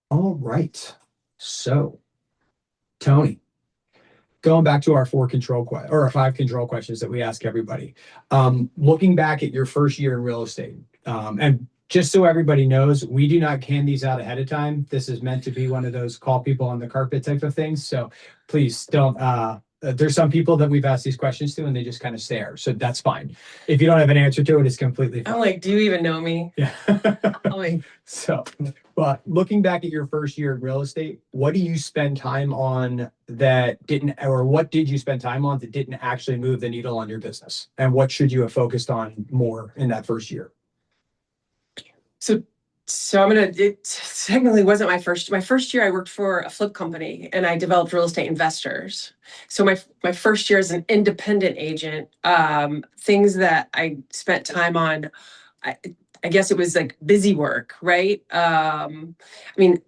All right. So, Tony, going back to our or our five control questions that we ask everybody. Looking back at your first year in real estate, and just so everybody knows, we do not hand these out ahead of time. This is meant to be one of those call people on the carpet type of things. So please don't. There's some people that we've asked these questions to, and they just kind of stare. So that's fine. If you don't have an answer to it, it's completely fine. I'm like, do you even know me? Yeah. I'm like, So, but looking back at your first year in real estate, what do you spend time on that didn't, or what did you spend time on that didn't actually move the needle on your business? And what should you have focused on more in that first year? so it technically wasn't my first year. I worked for a flip company and I developed real estate investors. So my first year as an independent agent, things that I spent time on, I, I guess it was like busy work, right? I mean,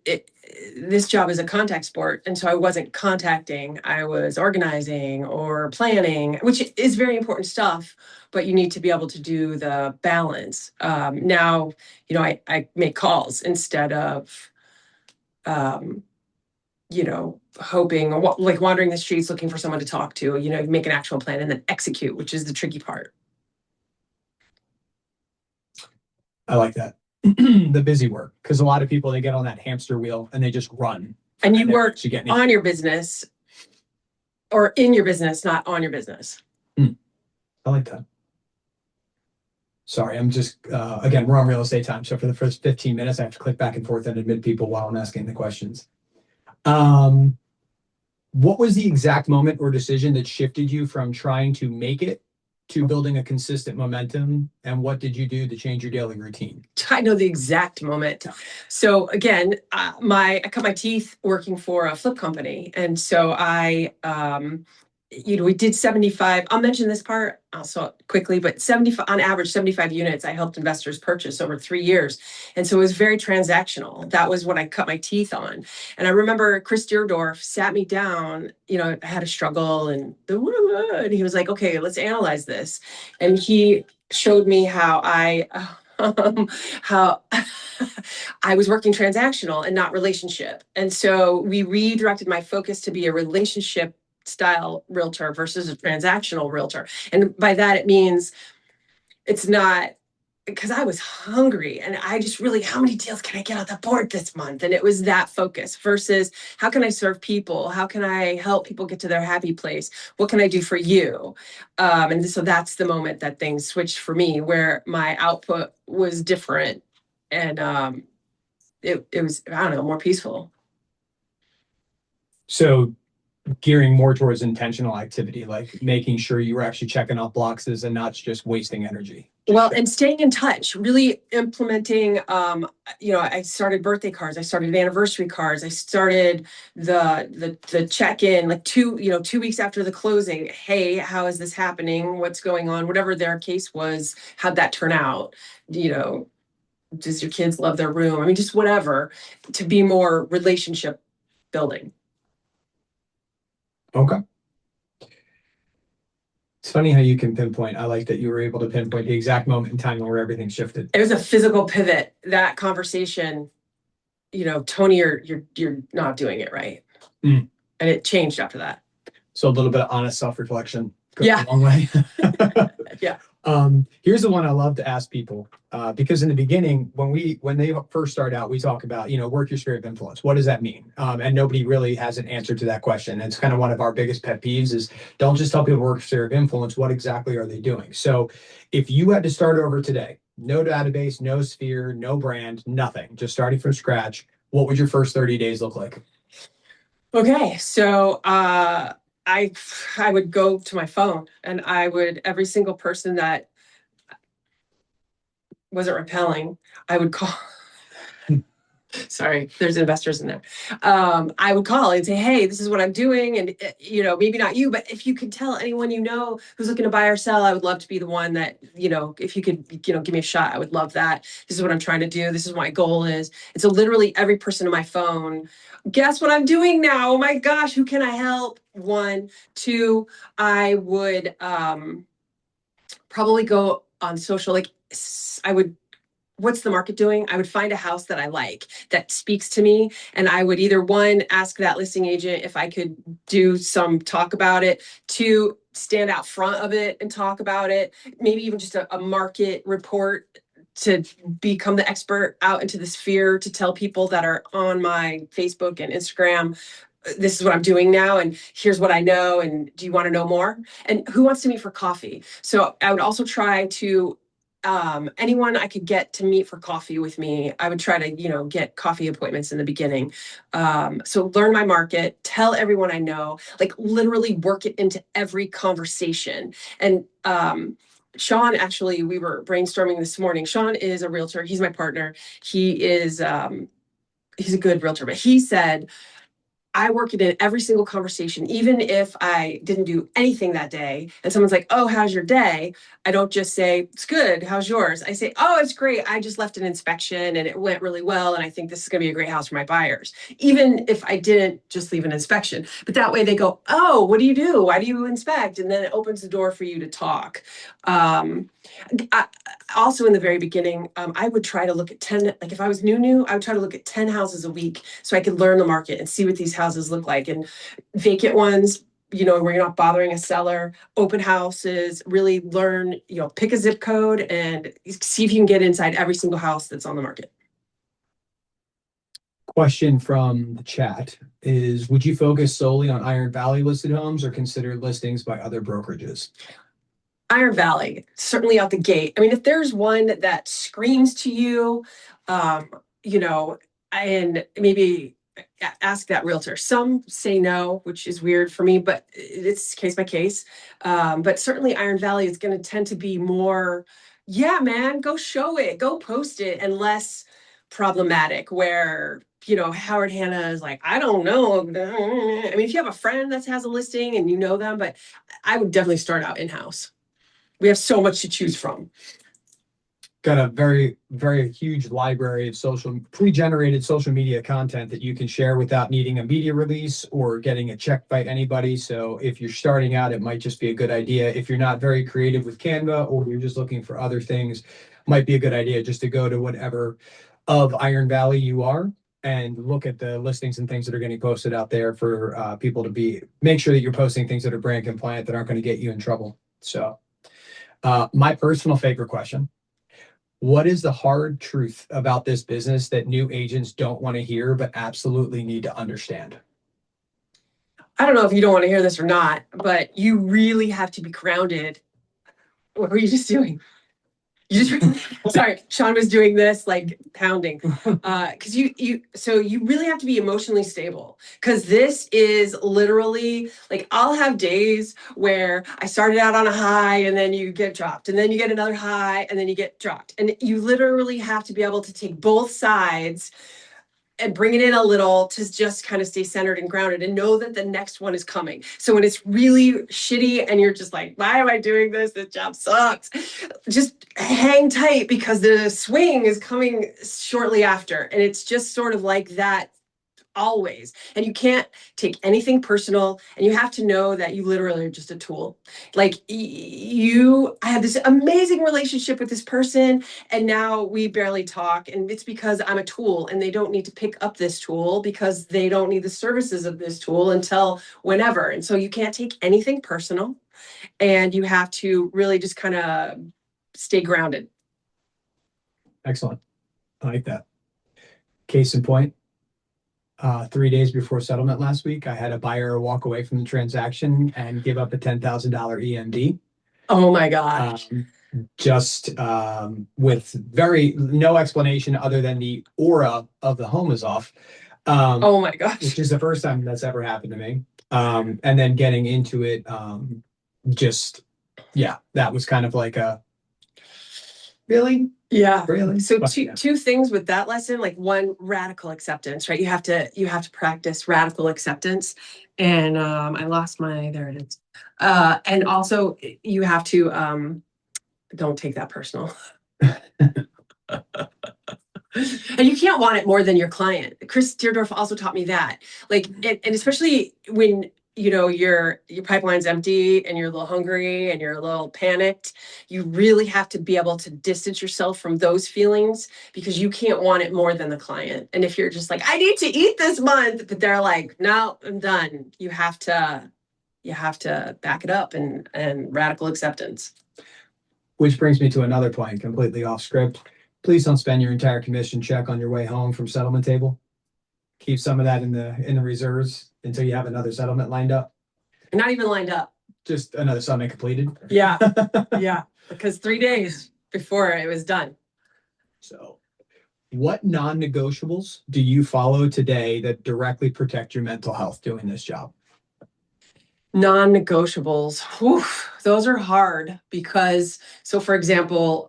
this job is a contact sport. And so I wasn't contacting, I was organizing or planning, which is very important stuff, but you need to be able to do the balance. Now, I make calls instead of, um, hoping, like wandering the streets looking for someone to talk to, make an actual plan and then execute, which is the tricky part. I like that. The busy work, because a lot of people, they get on that hamster wheel and they just run. And you work on your business or in your business, not on your business. I like that. Sorry, I'm just, again, we're on real estate time. So for the first 15 minutes, I have to click back and forth and admit people while I'm asking the questions. What was the exact moment or decision that shifted you from trying to make it to building a consistent momentum? And what did you do to change your daily routine? I know the exact moment. So again, I cut my teeth working for a flip company. And so we did 75. I'll mention this part also quickly, but 75 on average, 75 units I helped investors purchase over 3 years. And so it was very transactional. That was what I cut my teeth on. And I remember Chris Deerdorf sat me down, I had a struggle and he was like, okay, let's analyze this. And he showed me how how I was working transactional and not relationship. And so we redirected my focus to be a relationship style realtor versus a transactional realtor. And by that, it means it's not because I was hungry and I just really, how many deals can I get on the board this month? And it was that focus versus how can I serve people? How can I help people get to their happy place? What can I do for you? And so that's the moment that things switched for me where my output was different and it was, I don't know, more peaceful. So gearing more towards intentional activity, like making sure you were actually checking off boxes and not just wasting energy. Well, and staying in touch, really implementing, I started birthday cards, I started anniversary cards, I started the check-in like 2 weeks after the closing. Hey, how is this happening? What's going on? Whatever their case was, how'd that turn out? Does your kids love their room? I mean, just whatever to be more relationship building. Okay. It's funny how you can pinpoint. I like that you were able to pinpoint the exact moment in time where everything shifted. It was a physical pivot. That conversation, Tony, you're not doing it right. And it changed after that. So a little bit of honest self-reflection goes a long way. Yeah. Here's the one I love to ask people, because in the beginning, when they first start out, we talk about, work your sphere of influence. What does that mean? And nobody really has an answer to that question. And it's kind of one of our biggest pet peeves is don't just tell people work sphere of influence. What exactly are they doing? So if you had to start over today, no database, no sphere, no brand, nothing, just starting from scratch, what would your first 30 days look like? Okay. So, I would go to my phone and I would every single person that wasn't repelling, I would call. Sorry, there's investors in there. I would call and say, hey, this is what I'm doing. And, maybe not you, but if you could tell anyone who's looking to buy or sell, I would love to be the one that, if you could, give me a shot, I would love that. This is what I'm trying to do. This is what my goal is. And so literally every person on my phone, guess what I'm doing now? Oh my gosh, who can I help? One, two, I would probably go on social, like I would what's the market doing? I would find a house that I like, that speaks to me. And I would either one, ask that listing agent if I could do some talk about it, two, stand out front of it and talk about it, maybe even just a market report to become the expert out into the sphere to tell people that are on my Facebook and Instagram, this is what I'm doing now, and here's what I know, and do you want to know more? And who wants to meet for coffee? So I would also try to anyone I could get to meet for coffee with me, I would try to, get coffee appointments in the beginning. So learn my market, tell everyone I know, like literally work it into every conversation. And Sean, actually, we were brainstorming this morning. Sean is a realtor. He's my partner. He's a good realtor, but he said, I work it in every single conversation, even if I didn't do anything that day. And someone's like, oh, how's your day? I don't just say, it's good. How's yours? I say, oh, it's great. I just left an inspection and it went really well. And I think this is going to be a great house for my buyers, even if I didn't just leave an inspection. But that way they go, oh, what do you do? Why do you inspect? And then it opens the door for you to talk. I, also in the very beginning, I would try to look at 10, like if I was new, I would try to look at 10 houses a week so I could learn the market and see what these houses look like. And vacant ones, where you're not bothering a seller, open houses, really learn, pick a zip code and see if you can get inside every single house that's on the market. Question from the chat is, would you focus solely on Iron Valley listed homes or consider listings by other brokerages? Iron Valley, certainly out the gate. I mean, if there's one that screams to you, and maybe ask that realtor. Some say no, which is weird for me, but it's case by case. But certainly Iron Valley is going to tend to be more, yeah, man, go show it, go post it, and less problematic where, Howard Hanna is like, I don't know. I mean, if you have a friend that has a listing and you know them, but I would definitely start out in-house. We have so much to choose from. Got a very, very huge library of pre-generated social media content that you can share without needing a media release or getting a check by anybody. So if you're starting out, it might just be a good idea. If you're not very creative with Canva or you're just looking for other things, might be a good idea just to go to whatever of Iron Valley you are and look at the listings and things that are getting posted out there for people to make sure that you're posting things that are brand compliant that aren't going to get you in trouble. So my personal favorite question: what is the hard truth about this business that new agents don't want to hear, but absolutely need to understand? I don't know if you don't want to hear this or not, but you really have to be grounded. What were you just doing? Sorry, Sean was doing this, like pounding. Because so you really have to be emotionally stable. Because this is literally like, I'll have days where I started out on a high and then you get dropped, and then you get another high and then you get dropped. And you literally have to be able to take both sides and bring it in a little to just kind of stay centered and grounded and know that the next one is coming. So when it's really shitty and you're just like, why am I doing this? This job sucks. Just hang tight because the swing is coming shortly after. And it's just sort of like that always. And you can't take anything personal, and you have to know that you literally are just a tool. Like I had this amazing relationship with this person and now we barely talk, and it's because I'm a tool and they don't need to pick up this tool because they don't need the services of this tool until whenever. And so you can't take anything personal, and you have to really just kind of stay grounded. Excellent. I like that. Case in point, 3 days before settlement last week, I had a buyer walk away from the transaction and give up a $10,000 EMD. Oh my gosh. Just with no explanation other than the aura of the home is off. Oh my gosh. Which is the first time that's ever happened to me. And then getting into it, that was kind of like a, really? Yeah. Really? So two things with that lesson, like one, radical acceptance, right? You have to practice radical acceptance. And I lost there it is. And also you have to don't take that personal. And you can't want it more than your client. Chris Deerdorf also taught me that. Like, and especially when your pipeline's empty and you're a little hungry and you're a little panicked, you really have to be able to distance yourself from those feelings because you can't want it more than the client. And if you're just like, I need to eat this month, but they're like, no, I'm done. You have to back it up and radical acceptance. Which brings me to another point, completely off script. Please don't spend your entire commission check on your way home from settlement table. Keep some of that in the reserves until you have another settlement lined up. Not even lined up. Just another settlement completed. Yeah. Yeah. Because 3 days before it was done. So what non-negotiables do you follow today that directly protect your mental health doing this job? Non-negotiables. Whew, those are hard because, so for example,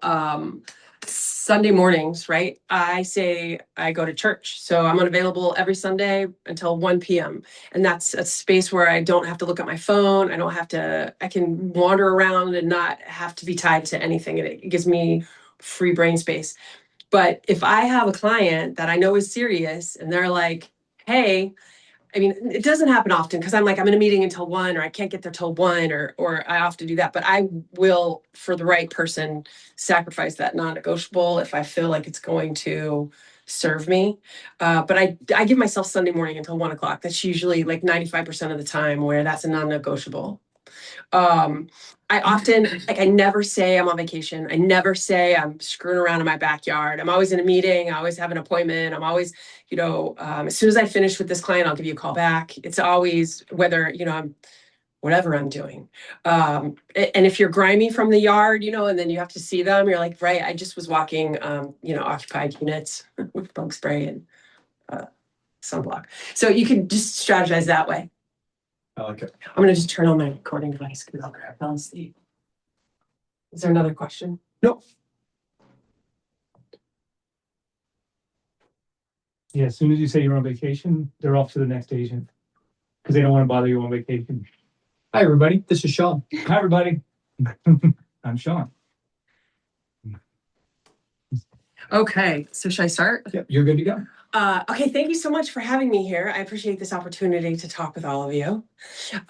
Sunday mornings, right? I say I go to church. So I'm unavailable every Sunday until 1 p.m. And that's a space where I don't have to look at my phone. I can wander around and not have to be tied to anything. And it gives me free brain space. But if I have a client that I know is serious and they're like, hey, I mean, it doesn't happen often because I'm in a meeting until 1 or I can't get there till 1 or I often do that. But I will, for the right person, sacrifice that non-negotiable if I feel like it's going to serve me. But I give myself Sunday morning until 1 o'clock. That's usually 95% of the time where that's a non-negotiable. I often, I never say I'm on vacation. I never say I'm screwing around in my backyard. I'm always in a meeting. I always have an appointment. I'm always, as soon as I finish with this client, I'll give you a call back. It's always whether, I'm whatever I'm doing. And if you're grimy from the yard, and then you have to see them, you're like, right, I just was walking, occupied units with bug spray and sunblock. So you can just strategize that way. I like it. I'm going to just turn on my recording device because I'll grab down Steve. Is there another question? Nope. Yeah, as soon as you say you're on vacation, they're off to the next agent because they don't want to bother you on vacation. Hi, everybody. This is Sean. Hi, everybody. I'm Sean. Okay, so should I start? Yep, you're good to go. Okay, thank you so much for having me here. I appreciate this opportunity to talk with all of you.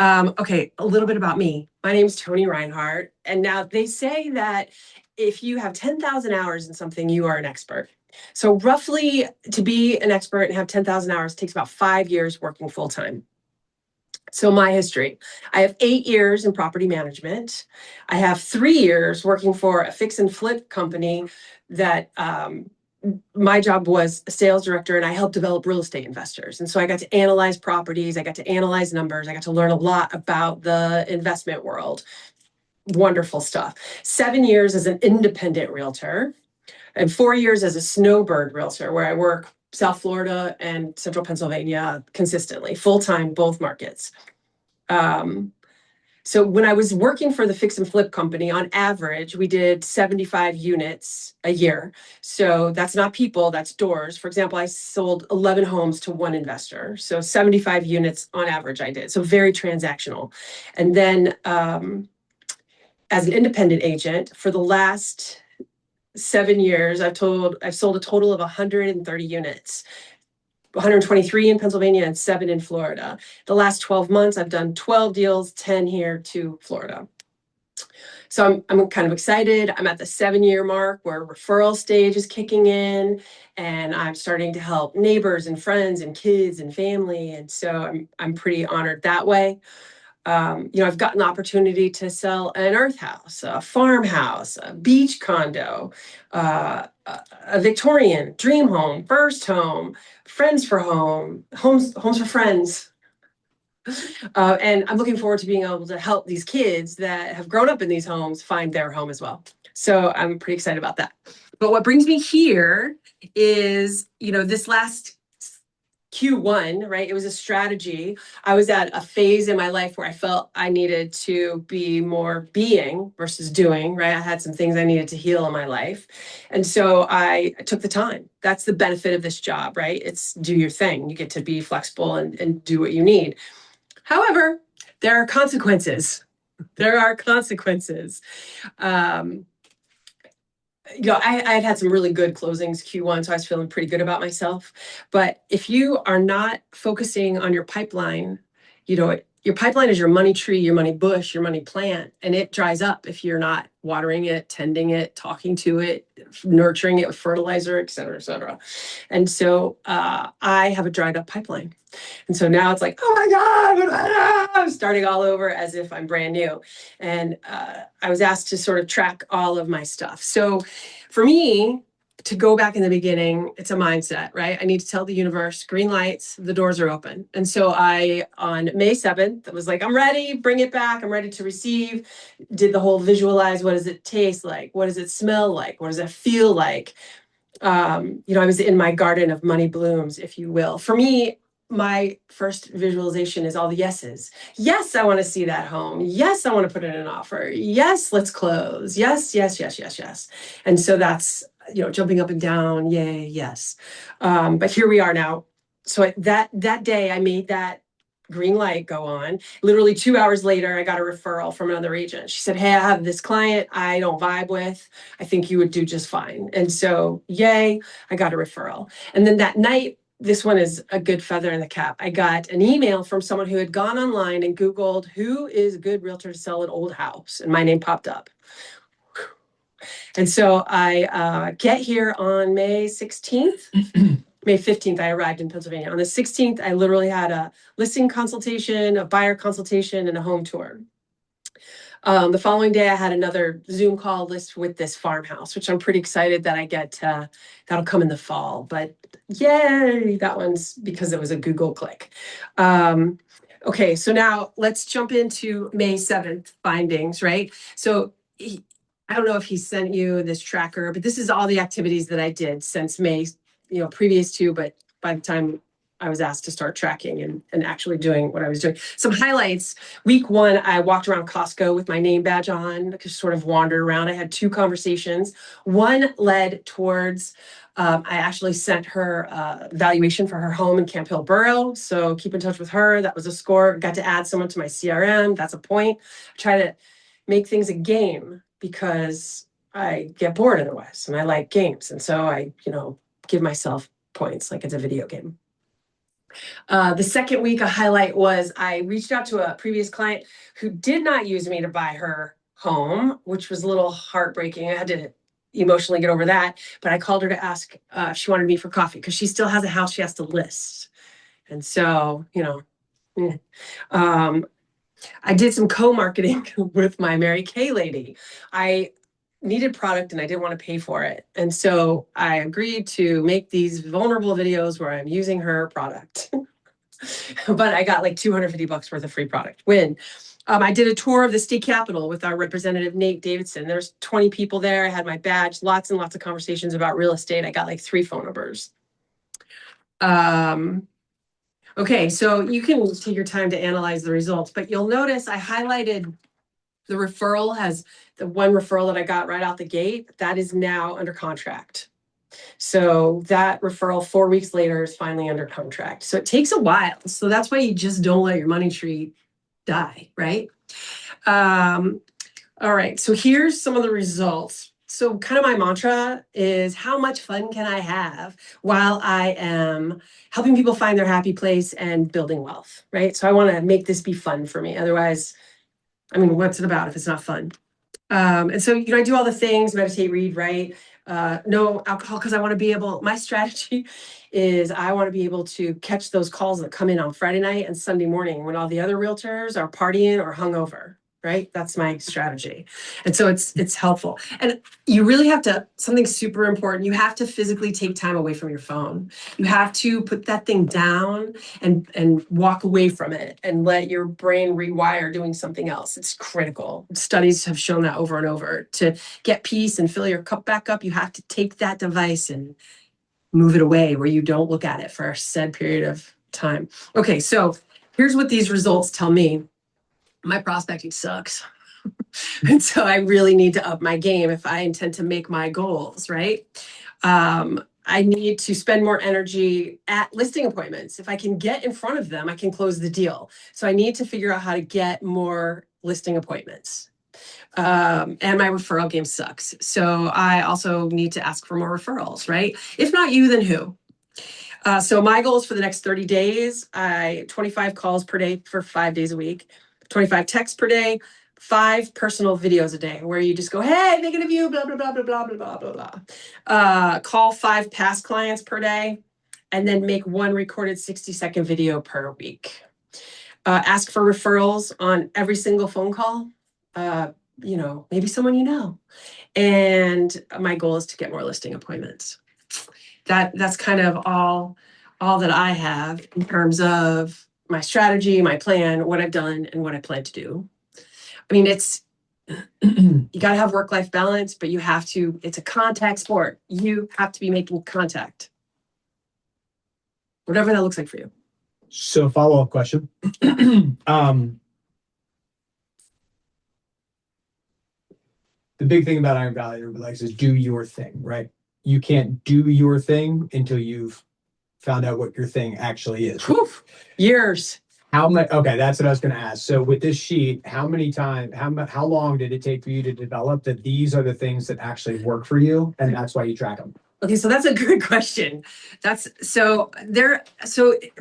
Okay, a little bit about me. My name is Tony Reinhardt, and now they say that if you have 10,000 hours in something, you are an expert. So roughly, to be an expert and have 10,000 hours takes about 5 years working full time. So my history, I have 8 years in property management. I have 3 years working for a fix and flip company that my job was a sales director, and I helped develop real estate investors. And so I got to analyze properties. I got to analyze numbers. I got to learn a lot about the investment world. Wonderful stuff. 7 years as an independent realtor and 4 years as a snowbird realtor, where I work South Florida and Central Pennsylvania consistently, full-time, both markets. So when I was working for the fix and flip company, on average, we did 75 units a year. So that's not people, that's doors. For example, I sold 11 homes to one investor. So 75 units on average I did. So very transactional. And then as an independent agent for the last 7 years, I've sold a total of 130 units. 123 in Pennsylvania and 7 in Florida. The last 12 months, I've done 12 deals, 10 here to Florida. So I'm kind of excited. I'm at the 7-year mark where referral stage is kicking in, and I'm starting to help neighbors and friends and kids and family. And so I'm pretty honored that way. I've gotten the opportunity to sell an earth house, a farmhouse, a beach condo, a Victorian dream home, first home, friends for homes for friends. And I'm looking forward to being able to help these kids that have grown up in these homes find their home as well. So I'm pretty excited about that. But what brings me here is, this last Q1, right? It was a strategy. I was at a phase in my life where I felt I needed to be more being versus doing, right? I had some things I needed to heal in my life. And so I took the time. That's the benefit of this job, right? It's do your thing. You get to be flexible and do what you need. However, there are consequences. There are consequences. I had some really good closings Q1, so I was feeling pretty good about myself. But if you are not focusing on your pipeline, your pipeline is your money tree, your money bush, your money plant, and it dries up if you're not watering it, tending it, talking to it, nurturing it with fertilizer, et cetera, et cetera. And so I have a dried up pipeline. And so now it's like, oh my God, I'm starting all over as if I'm brand new. And I was asked to sort of track all of my stuff. So for me, to go back in the beginning, it's a mindset, right? I need to tell the universe, green lights, the doors are open. And so I, on May 7th, I was like, I'm ready, bring it back. I'm ready to receive. Did the whole visualize, what does it taste like? What does it smell like? What does it feel like? I was in my garden of money blooms, if you will. For me, my first visualization is all the yeses. Yes, I want to see that home. Yes, I want to put in an offer. Yes, let's close. Yes, yes, yes, yes, yes. And so that's, jumping up and down. Yay, yes. But here we are now. So that day I made that green light go on. Literally 2 hours later, I got a referral from another agent. She said, hey, I have this client I don't vibe with. I think you would do just fine. And so, yay, I got a referral. And then that night, this one is a good feather in the cap. I got an email from someone who had gone online and Googled who is a good realtor to sell an old house. And my name popped up. And so I get here on May 16th. May 15th, I arrived in Pennsylvania. On the 16th, I literally had a listing consultation, a buyer consultation, and a home tour. The following day, I had another Zoom call list with this farmhouse, which I'm pretty excited that I get that'll come in the fall. But yay, that one's because it was a Google click. Okay, so now let's jump into May 7th findings, right? So I don't know if he sent you this tracker, but this is all the activities that I did since May, previous to, but by the time I was asked to start tracking and actually doing what I was doing. Some highlights. Week 1, I walked around Costco with my name badge on, just sort of wandered around. I had 2 conversations. One led towards, I actually sent her valuation for her home in Camp Hill Borough. So keep in touch with her. That was a score. Got to add someone to my CRM. That's a point. Try to make things a game because I get bored otherwise and I like games. And so I, give myself points like it's a video game. The second week, a highlight was I reached out to a previous client who did not use me to buy her home, which was a little heartbreaking. I had to emotionally get over that. But I called her to ask if she wanted me for coffee because she still has a house she has to list. And so, I did some co-marketing with my Mary Kay lady. I needed product and I didn't want to pay for it. And so I agreed to make these vulnerable videos where I'm using her product. But I got like $250 worth of free product. Win. I did a tour of the state capitol with our representative, Nate Davidson. There's 20 people there. I had my badge, lots and lots of conversations about real estate. I got like 3 phone numbers. Okay, so you can take your time to analyze the results, but you'll notice I highlighted the referral has the one referral that I got right out the gate. That is now under contract. So that referral 4 weeks later is finally under contract. So it takes a while. So that's why you just don't let your money tree die, right? All right, so here's some of the results. So kind of my mantra is how much fun can I have while I am helping people find their happy place and building wealth, right? So I want to make this be fun for me. Otherwise, what's it about if it's not fun? And so, I do all the things, meditate, read, write, no alcohol, because I want to be able, my strategy is I want to be able to catch those calls that come in on Friday night and Sunday morning when all the other realtors are partying or hungover, right? That's my strategy. And so it's helpful. And you really have to, something super important, you have to physically take time away from your phone. You have to put that thing down and walk away from it and let your brain rewire doing something else. It's critical. Studies have shown that over and over. To get peace and fill your cup back up, you have to take that device and move it away where you don't look at it for a said period of time. Okay, so here's what these results tell me. My prospecting sucks. And so I really need to up my game if I intend to make my goals, right? I need to spend more energy at listing appointments. If I can get in front of them, I can close the deal. So I need to figure out how to get more listing appointments. And my referral game sucks. So I also need to ask for more referrals, right? If not you, then who? So my goals for the next 30 days, 25 calls per day for 5 days a week, 25 texts per day, 5 personal videos a day where you just go, hey, thinking of you, blah, blah, blah, blah, blah, blah, blah, blah, blah. Call 5 past clients per day, and then make 1 recorded 60-second video per week. Ask for referrals on every single phone call. Maybe someone you know. And my goal is to get more listing appointments. That's kind of all that I have in terms of my strategy, my plan, what I've done, and what I plan to do. I mean, it's you got to have work-life balance, but it's a contact sport. You have to be making contact. Whatever that looks like for you. So follow-up question. The big thing about Iron Valley Herbalife is do your thing, right? You can't do your thing until you've found out what your thing actually is. Oof, years. How much? Okay, that's what I was going to ask. So with this sheet, how long did it take for you to develop that these are the things that actually work for you, and that's why you track them? Okay, so that's a good question. So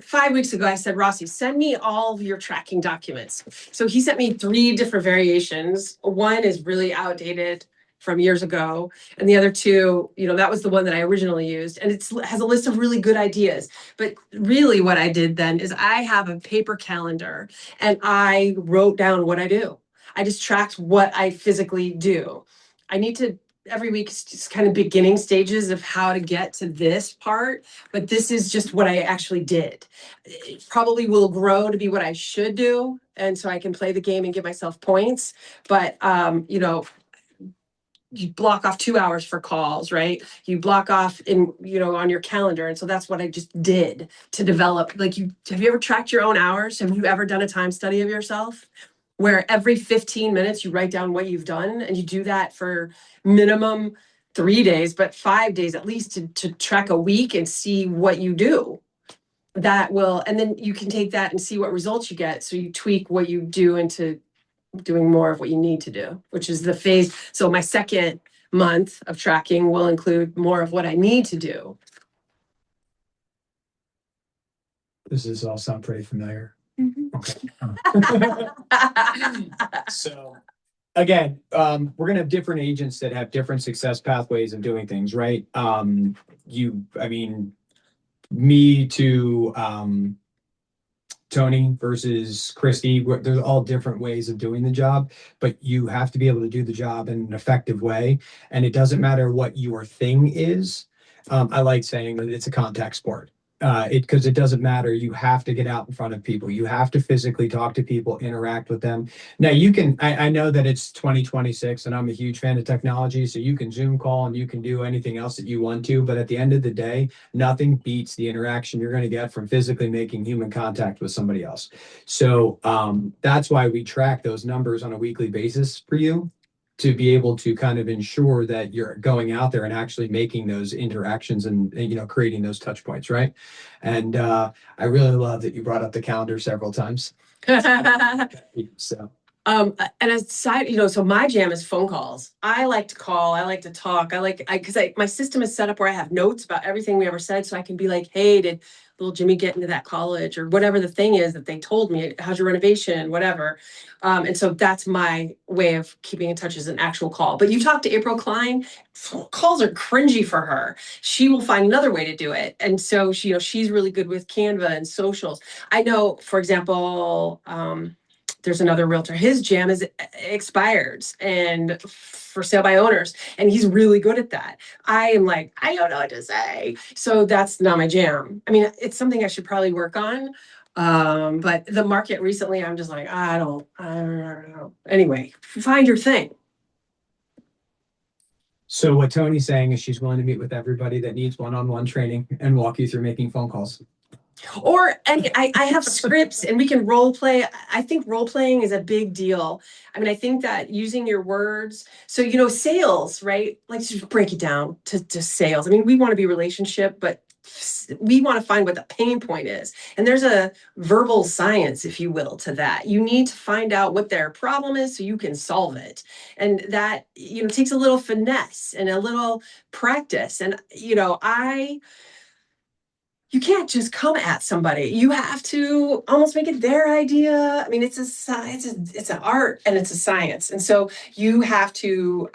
5 weeks ago, I said, Rossi, send me all of your tracking documents. So he sent me 3 different variations. One is really outdated from years ago, and the other 2, that was the one that I originally used, and it has a list of really good ideas. But really what I did then is I have a paper calendar, and I wrote down what I do. I just tracked what I physically do. I need to every week is just kind of beginning stages of how to get to this part, but this is just what I actually did. It probably will grow to be what I should do, and so I can play the game and give myself points. But you block off 2 hours for calls, right? You block off on your calendar, and so that's what I just did to develop. Have you ever tracked your own hours? Have you ever done a time study of yourself? Where every 15 minutes you write down what you've done, and you do that for minimum 3 days, but 5 days at least to track a week and see what you do. And then you can take that and see what results you get. So you tweak what you do into doing more of what you need to do, which is the phase. So my second month of tracking will include more of what I need to do. Does this all sound pretty familiar? Okay. So again, we're gonna have different agents that have different success pathways of doing things, right? Me to Tony versus Christy, there's all different ways of doing the job, but you have to be able to do the job in an effective way. And it doesn't matter what your thing is. I like saying that it's a contact sport. Because it doesn't matter. You have to get out in front of people. You have to physically talk to people, interact with them. Now I know that it's 2026 and I'm a huge fan of technology. So you can Zoom call and you can do anything else that you want to, but at the end of the day, nothing beats the interaction you're going to get from physically making human contact with somebody else. So that's why we track those numbers on a weekly basis for you, to be able to kind of ensure that you're going out there and actually making those interactions and creating those touch points, right? And I really love that you brought up the calendar several times. So and aside, so my jam is phone calls. I like to call, I like to talk, because my system is set up where I have notes about everything we ever said, so I can be like, hey, did little Jimmy get into that college, or whatever the thing is that they told me, how's your renovation, whatever. And so that's my way of keeping in touch, as an actual call. But you talk to April Klein, calls are cringy for her. She will find another way to do it. And so she's really good with Canva and socials. I know, for example, there's another realtor, his jam is expireds and for sale by owners, and he's really good at that. I am like, I don't know what to say. So that's not my jam. I mean, it's something I should probably work on. But the market recently, I'm just like, I don't know. Anyway, find your thing. So what Tony's saying is she's willing to meet with everybody that needs one-on-one training and walk you through making phone calls. I have scripts and we can role play. I think role playing is a big deal. I mean, I think that using your words, so, sales, right? Let's just break it down to sales. I mean, we want to be relationship, but we want to find what the pain point is. And there's a verbal science, if you will, to that. You need to find out what their problem is so you can solve it. And that, takes a little finesse and a little practice. And, you can't just come at somebody. You have to almost make it their idea. I mean, it's an art and it's a science. And so you have to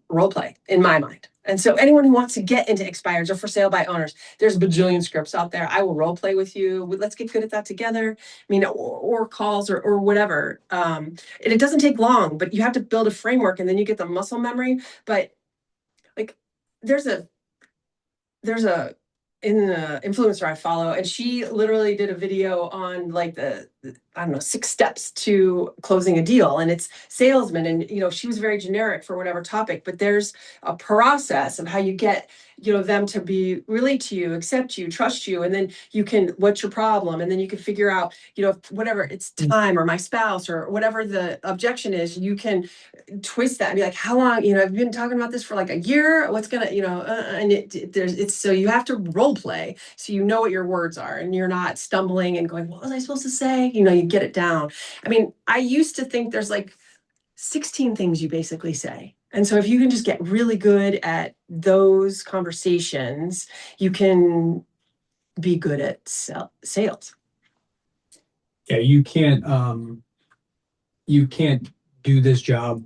role play, in my mind. And so anyone who wants to get into expireds or for sale by owners, there's a bajillion scripts out there. I will role play with you. Let's get good at that together. I mean, or calls or whatever. And it doesn't take long, but you have to build a framework and then you get the muscle memory. But like there's a in the influencer I follow, and she literally did a video on like the I don't know 6 steps to closing a deal, and it's salesman, and she was very generic for whatever topic, but there's a process of how you get them to be relate to you, accept you, trust you, and then you can what's your problem, and then you can figure out whatever it's time or my spouse or whatever the objection is, you can twist that and be like, how long, I've been talking about this for like a year. What's gonna, and it's so you have to role play so you know what your words are and you're not stumbling and going, what was I supposed to say? You get it down. I mean, I used to think there's like 16 things you basically say. And so if you can just get really good at those conversations, you can be good at sales. Yeah, you can't do this job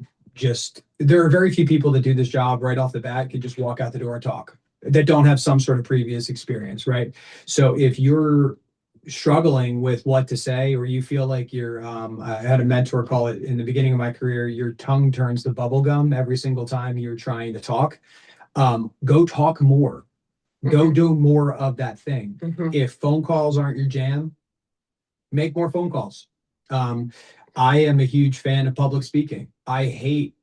there are very few people that do this job right off the bat, can just walk out the door and talk, that don't have some sort of previous experience, right? So if you're struggling with what to say, or you feel like I had a mentor call it in the beginning of my career, your tongue turns to bubble gum every single time you're trying to talk, go talk more. Go do more of that thing. If phone calls aren't your jam, make more phone calls. I am a huge fan of public speaking. I hate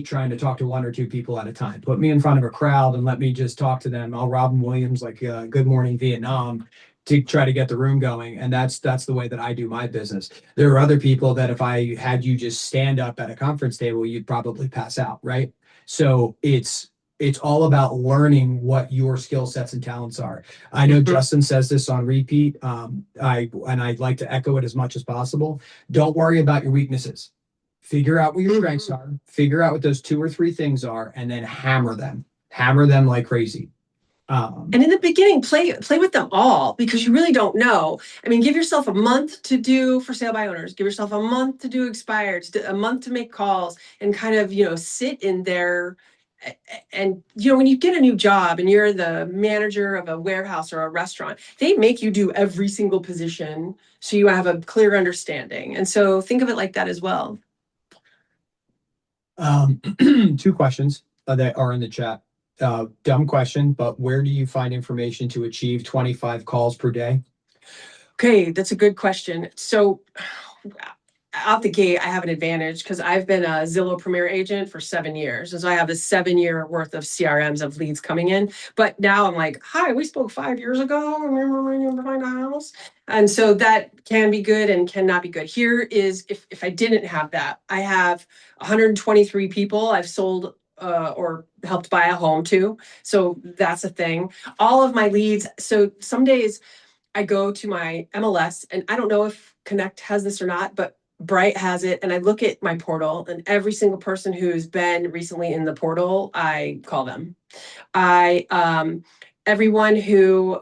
trying to talk to 1 or 2 people at a time. Put me in front of a crowd and let me just talk to them. I'll Robin Williams like Good Morning Vietnam to try to get the room going. And that's the way that I do my business. There are other people that if I had you just stand up at a conference table, you'd probably pass out, right? So it's all about learning what your skill sets and talents are. I know Justin says this on repeat. I'd like to echo it as much as possible. Don't worry about your weaknesses. Figure out what your strengths are. Figure out what those 2 or 3 things are, and then hammer them like crazy. And in the beginning, play with them all, because you really don't know. I mean, give yourself a month to do for sale by owners. Give yourself a month to do expired, a month to make calls, and kind of sit in there. And when you get a new job and you're the manager of a warehouse or a restaurant, they make you do every single position so you have a clear understanding. And so think of it like that as well. 2 questions that are in the chat. Dumb question, but where do you find information to achieve 25 calls per day? Okay, that's a good question. So out the gate, I have an advantage because I've been a Zillow Premier agent for 7 years. And so I have a 7-year worth of CRMs of leads coming in. But now I'm like, hi, we spoke 5 years ago. Remember when you were buying a house? And so that can be good and cannot be good. Here is, if I didn't have that, I have 123 people I've sold or helped buy a home to. So that's a thing. All of my leads. So some days I go to my MLS, and I don't know if Connect has this or not, but Bright has it, and I look at my portal, and every single person who's been recently in the portal, I call them. Everyone who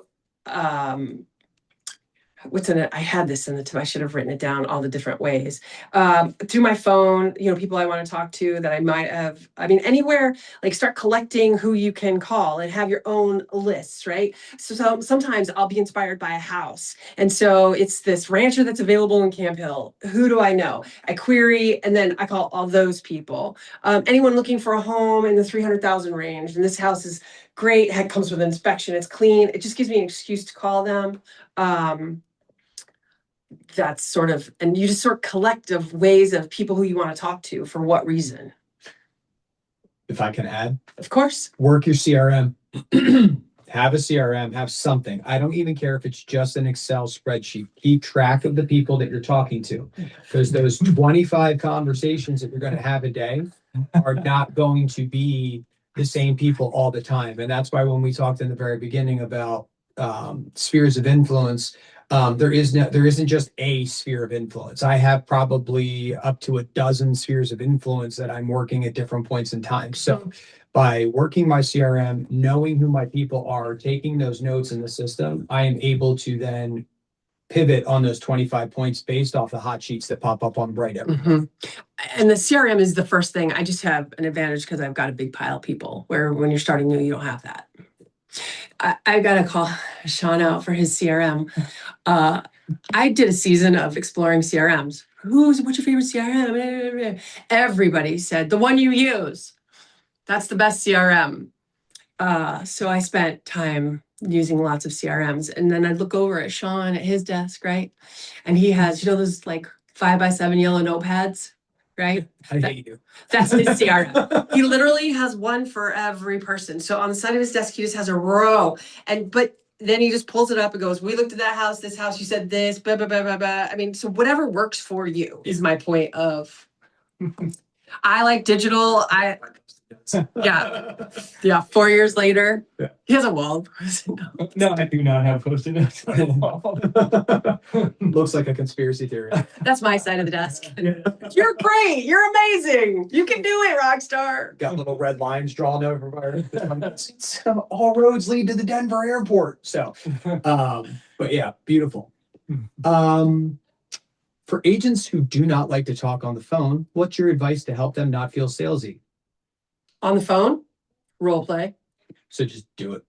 I had this in the tip. I should have written it down all the different ways. Through my phone, people I want to talk to that I might have, anywhere, like start collecting who you can call and have your own lists, right? So sometimes I'll be inspired by a house. And so it's this rancher that's available in Camp Hill. Who do I know? I query, and then I call all those people. Anyone looking for a home in the 300,000 range, and this house is great, it comes with inspection, it's clean. It just gives me an excuse to call them. That's sort of, and you just sort of collective ways of people who you want to talk to for what reason. If I can add, of course, work your CRM. Have a CRM, have something. I don't even care if it's just an Excel spreadsheet. Keep track of the people that you're talking to, because those 25 conversations that you're going to have a day are not going to be the same people all the time. And that's why when we talked in the very beginning about spheres of influence, there isn't just a sphere of influence. I have probably up to a dozen spheres of influence that I'm working at different points in time. So by working my CRM, knowing who my people are, taking those notes in the system, I am able to then pivot on those 25 points based off the hot sheets that pop up on Bright every day. And the CRM is the first thing. I just have an advantage because I've got a big pile of people, where when you're starting new, you don't have that. I got to call Sean out for his CRM. I did a season of exploring CRMs. What's your favorite CRM? Everybody said the one you use. That's the best CRM. So I spent time using lots of CRMs, and then I'd look over at Sean at his desk, right? And he has, those like 5x7 yellow notepads, right? I hate you. That's his CRM. He literally has one for every person. So on the side of his desk, he just has a row. But then he just pulls it up and goes, we looked at that house, this house, you said this, blah, blah, blah, blah, blah. I mean, so whatever works for you is my point of, I like digital. Yeah. 4 years later, Yeah. he has a wall. No, I do not have Post-it notes on the wall. Looks like a conspiracy theory. That's my side of the desk. You're great. You're amazing. You can do it, rock star. Got little red lines drawn over. All roads lead to the Denver airport. So, but yeah, beautiful. For agents who do not like to talk on the phone, what's your advice to help them not feel salesy? On the phone, role play. So just do it.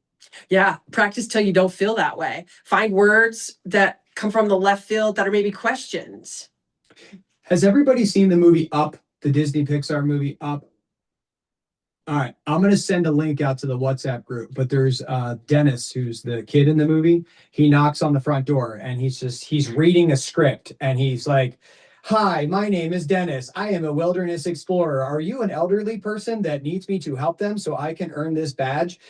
Yeah, practice till you don't feel that way. Find words that come from the left field that are maybe questions. Has everybody seen the movie Up, the Disney Pixar movie Up? All right, I'm going to send a link out to the WhatsApp group, but there's Dennis, who's the kid in the movie. He knocks on the front door and he's reading a script and he's like, "Hi, my name is Dennis. I am a wilderness explorer. Are you an elderly person that needs me to help them so I can earn this badge?"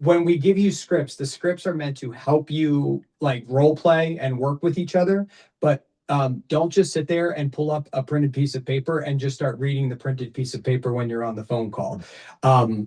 When we give you scripts, the scripts are meant to help you like role play and work with each other, but don't just sit there and pull up a printed piece of paper and just start reading the printed piece of paper when you're on the phone call. Most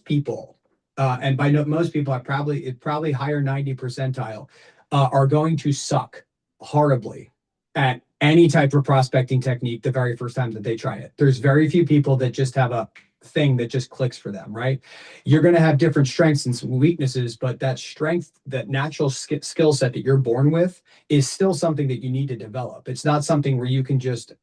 people, and by most people, probably higher 90 percentile, are going to suck horribly at any type of prospecting technique the very first time that they try it. There's very few people that just have a thing that just clicks for them, right? You're going to have different strengths and weaknesses, but that strength, that natural skill set that you're born with is still something that you need to develop. It's not something where you can just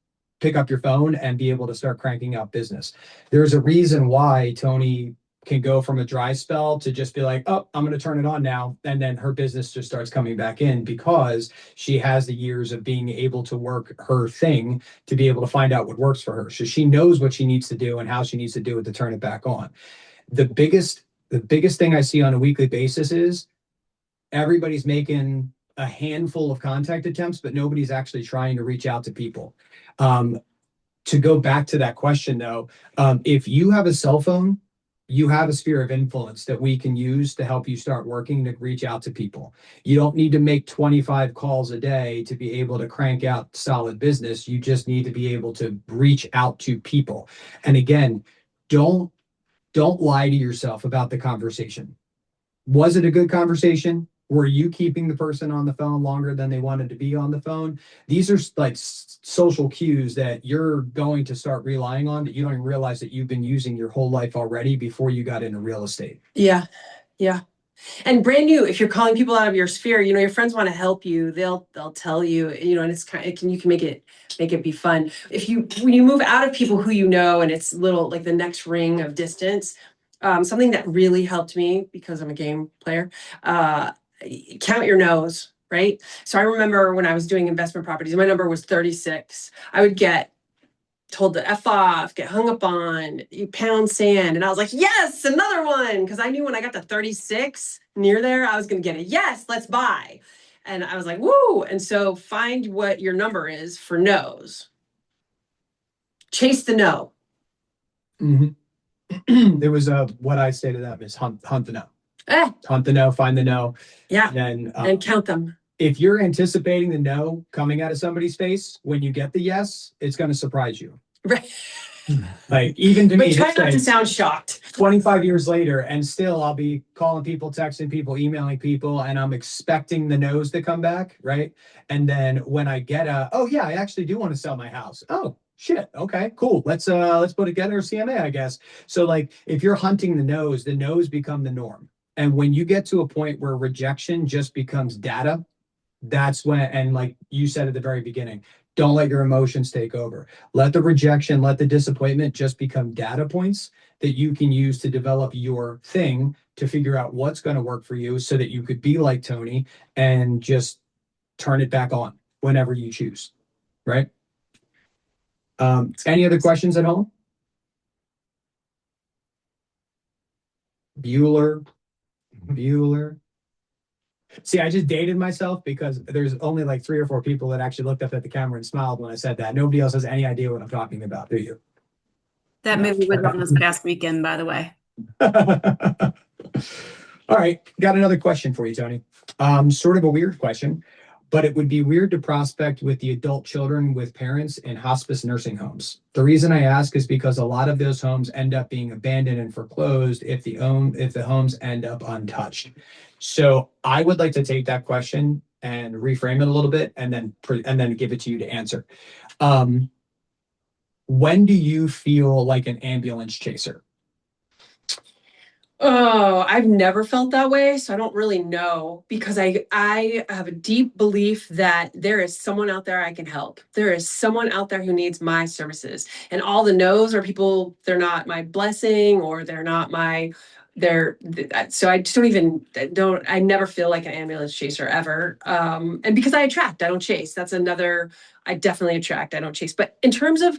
pick up your phone and be able to start cranking out business. There's a reason why Toni can go from a dry spell to just be like, "Oh, I'm going to turn it on now." And then her business just starts coming back in because she has the years of being able to work her thing to be able to find out what works for her. So she knows what she needs to do and how she needs to do it to turn it back on. The biggest thing I see on a weekly basis is everybody's making a handful of contact attempts, but nobody's actually trying to reach out to people. To go back to that question though, if you have a cell phone, you have a sphere of influence that we can use to help you start working to reach out to people. You don't need to make 25 calls a day to be able to crank out solid business. You just need to be able to reach out to people. And again, don't lie to yourself about the conversation. Was it a good conversation? Were you keeping the person on the phone longer than they wanted to be on the phone? These are like social cues that you're going to start relying on that you don't even realize that you've been using your whole life already before you got into real estate. Yeah. And brand new, if you're calling people out of your sphere, your friends want to help you. They'll tell you, and it's you can make it be fun. When you move out of people who you know, and it's little like the next ring of distance, something that really helped me because I'm a game player, count your no's, right? So I remember when I was doing investment properties, my number was 36. I would get told to F off, get hung up on, you pound sand. And I was like, yes, another one. Because I knew when I got to 36 near there, I was going to get a yes, let's buy. And I was like, woo. And so find what your number is for no's. Chase the no. Mm-hmm. There was what I say to them is hunt the no. Hunt the no, find the no. Yeah. And count them. If you're anticipating the no coming out of somebody's face, when you get the yes, it's going to surprise you. Right. Like even to But me, try this not to thing, sound shocked. 25 years later, and still I'll be calling people, texting people, emailing people, and I'm expecting the no's to come back, right? And then when I get oh yeah, I actually do want to sell my house. Oh shit, okay, cool. Let's put together a CMA, I guess. So like if you're hunting the no's become the norm. And when you get to a point where rejection just becomes data, that's when, and like you said at the very beginning, don't let your emotions take over. Let the rejection, let the disappointment just become data points that you can use to develop your thing to figure out what's going to work for you so that you could be like Tony and just turn it back on whenever you choose. Right. Any other questions at home? Bueller. See, I just dated myself because there's only like 3 or 4 people that actually looked up at the camera and smiled when I said that. Nobody else has any idea what I'm talking about, do you? That movie was on this past weekend, by the way. All right, got another question for you, Tony. Sort of a weird question, but it would be weird to prospect with the adult children with parents in hospice nursing homes. The reason I ask is because a lot of those homes end up being abandoned and foreclosed if the homes end up untouched. So I would like to take that question and reframe it a little bit, and then give it to you to answer. When do you feel like an ambulance chaser? Oh, I've never felt that way, so I don't really know because I have a deep belief that there is someone out there I can help. There is someone out there who needs my services. And all the no's are people, they're not my blessing or they're not my so I just I never feel like an ambulance chaser ever. And because I attract, I don't chase. That's another, I definitely attract, I don't chase. But in terms of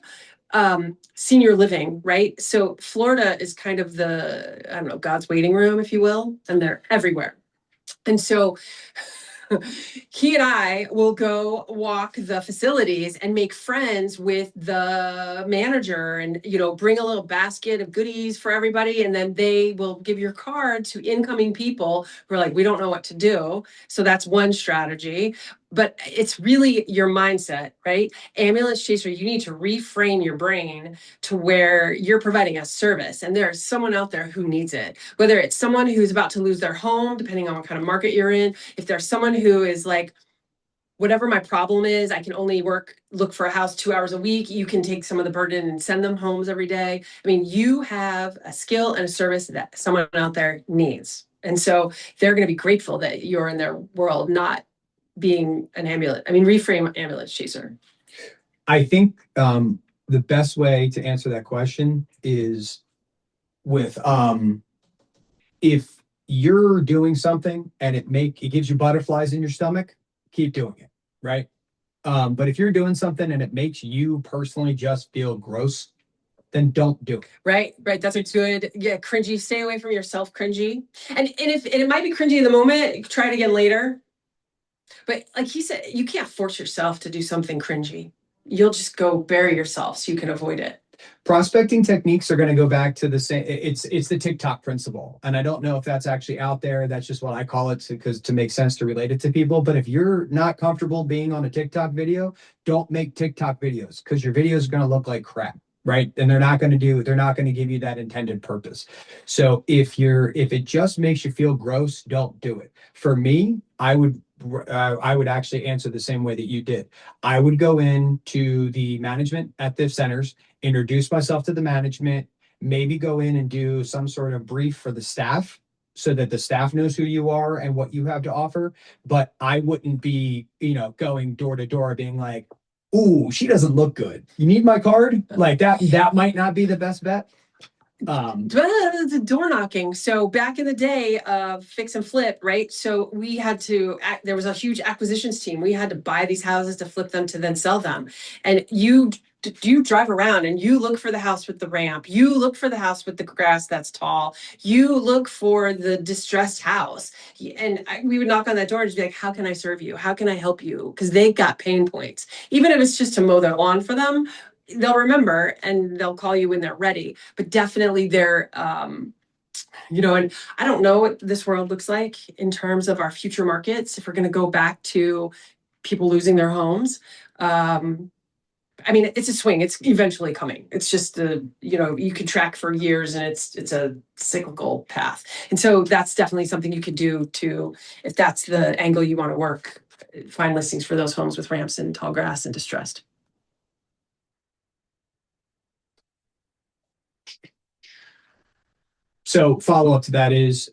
senior living, right? So Florida is kind of the, I don't know, God's waiting room, if you will, and they're everywhere. And so he and I will go walk the facilities and make friends with the manager and, bring a little basket of goodies for everybody. And then they will give your card to incoming people who are like, we don't know what to do. So that's one strategy. But it's really your mindset, right? Ambulance chaser, you need to reframe your brain to where you're providing a service and there's someone out there who needs it. Whether it's someone who's about to lose their home, depending on what kind of market you're in. If there's someone who is like, whatever my problem is, I can only look for a house 2 hours a week. You can take some of the burden and send them homes every day. I mean, you have a skill and a service that someone out there needs. And so they're going to be grateful that you're in their world, not being an reframe ambulance chaser. I think the best way to answer that question is with if you're doing something and it gives you butterflies in your stomach, keep doing it, right? But if you're doing something and it makes you personally just feel gross, then don't do it. Right. That's a good, cringy. Stay away from yourself, cringy. And it might be cringy in the moment, try it again later. But like he said, you can't force yourself to do something cringy. You'll just go bury yourself so you can avoid it. Prospecting techniques are going to go back to the same. It's the TikTok principle, and I don't know if that's actually out there. That's just what I call it to make sense to relate it to people. But if you're not comfortable being on a TikTok video, don't make TikTok videos because your videos are going to look like crap, right? And they're not going to give you that intended purpose. So if it just makes you feel gross, don't do it. For me, I would actually answer the same way that you did. I would go in to the management at the centers, introduce myself to the management, maybe go in and do some sort of brief for the staff so that the staff knows who you are and what you have to offer. But I wouldn't be, going door to door being like, ooh, she doesn't look good. You need my card? Like that might not be the best bet. The door knocking. So back in the day of fix and flip, right? So we had to there was a huge acquisitions team. We had to buy these houses to flip them to then sell them. And you drive around and you look for the house with the ramp. You look for the house with the grass that's tall. You look for the distressed house. And we would knock on that door and just be like, how can I serve you? How can I help you? Because they got pain points. Even if it's just to mow their lawn for them, they'll remember and they'll call you when they're ready. But definitely they're, and I don't know what this world looks like in terms of our future markets, if we're going to go back to people losing their homes. But I mean, it's a swing. It's eventually coming. It's just you can track for years, and it's a cyclical path. And so that's definitely something you could do to, if that's the angle you want to work, find listings for those homes with ramps and tall grass and distressed. So follow up to that is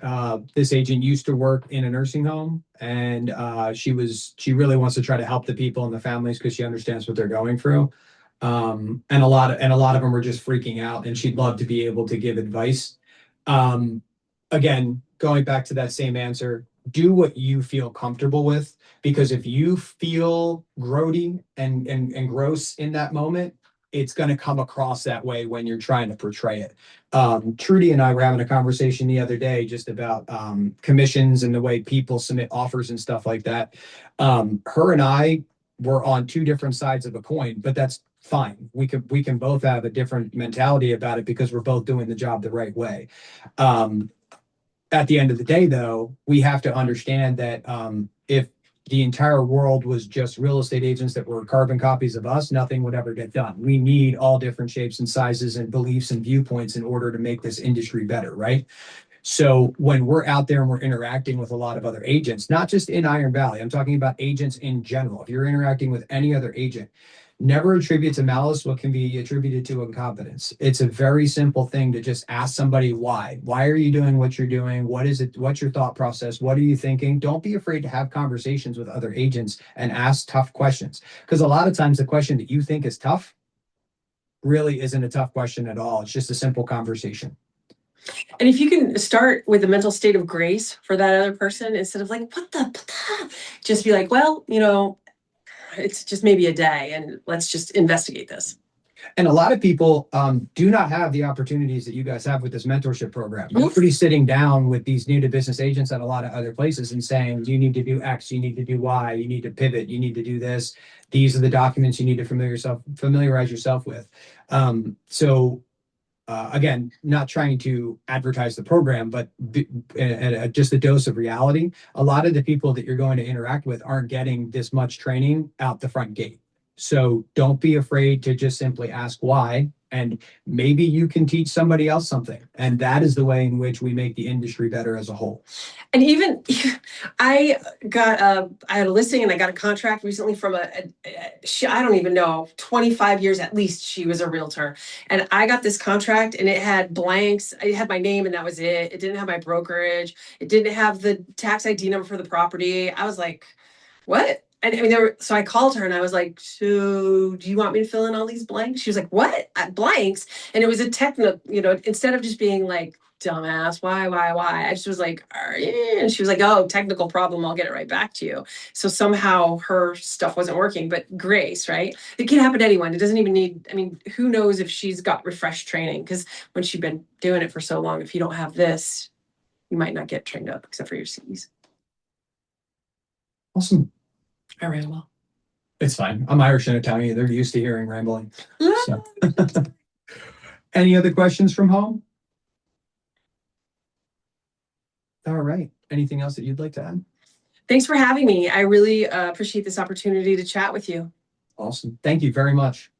this agent used to work in a nursing home, and she really wants to try to help the people and the families because she understands what they're going through. And a lot of them are just freaking out, and she'd love to be able to give advice. Again, going back to that same answer, do what you feel comfortable with, because if you feel grody and gross in that moment, it's going to come across that way when you're trying to portray it. Trudy and I were having a conversation the other day just about commissions and the way people submit offers and stuff like that. Her and I were on two different sides of a coin, but that's fine. We can both have a different mentality about it because we're both doing the job the right way. At the end of the day, though, we have to understand that if the entire world was just real estate agents that were carbon copies of us, nothing would ever get done. We need all different shapes and sizes and beliefs and viewpoints in order to make this industry better, right? So when we're out there and we're interacting with a lot of other agents, not just in Iron Valley, I'm talking about agents in general. If you're interacting with any other agent, never attribute to malice what can be attributed to incompetence. It's a very simple thing to just ask somebody why. Why are you doing what you're doing? What is it? What's your thought process? What are you thinking? Don't be afraid to have conversations with other agents and ask tough questions. Because a lot of times the question that you think is tough really isn't a tough question at all. It's just a simple conversation. And if you can start with a mental state of grace for that other person, instead of like, just be like, well, it's just maybe a day, and let's just investigate this. And a lot of people do not have the opportunities that you guys have with this mentorship program. Nobody's sitting down with these new to business agents at a lot of other places and saying, you need to do X, you need to do Y, you need to pivot, you need to do this. These are the documents you need to familiarize yourself with. Again, not trying to advertise the program, but just a dose of reality. A lot of the people that you're going to interact with aren't getting this much training out the front gate. So don't be afraid to just simply ask why, and maybe you can teach somebody else something. And that is the way in which we make the industry better as a whole. And even I had a listing and I got a contract recently from I don't even know, 25 years at least she was a realtor. And I got this contract and it had blanks. It had my name and that was it. It didn't have my brokerage. It didn't have the tax ID number for the property. I was like, what? And I mean, so I called her and I was like, so do you want me to fill in all these blanks? She was like, what? Blanks? And it was a technical, instead of just being like, dumbass, why? I just was like, and she was like, oh, technical problem. I'll get it right back to you. So somehow her stuff wasn't working, but grace, right? It can happen to anyone. It doesn't even need, who knows if she's got refreshed training, because when she's been doing it for so long, if you don't have this, you might not get trained up except for your C's. Awesome. I ran well. It's fine. I'm Irish and Italian. They're used to hearing rambling. So. Any other questions from home? All right. Anything else that you'd like to add? Thanks for having me. I really appreciate this opportunity to chat with you. Awesome. Thank you very much.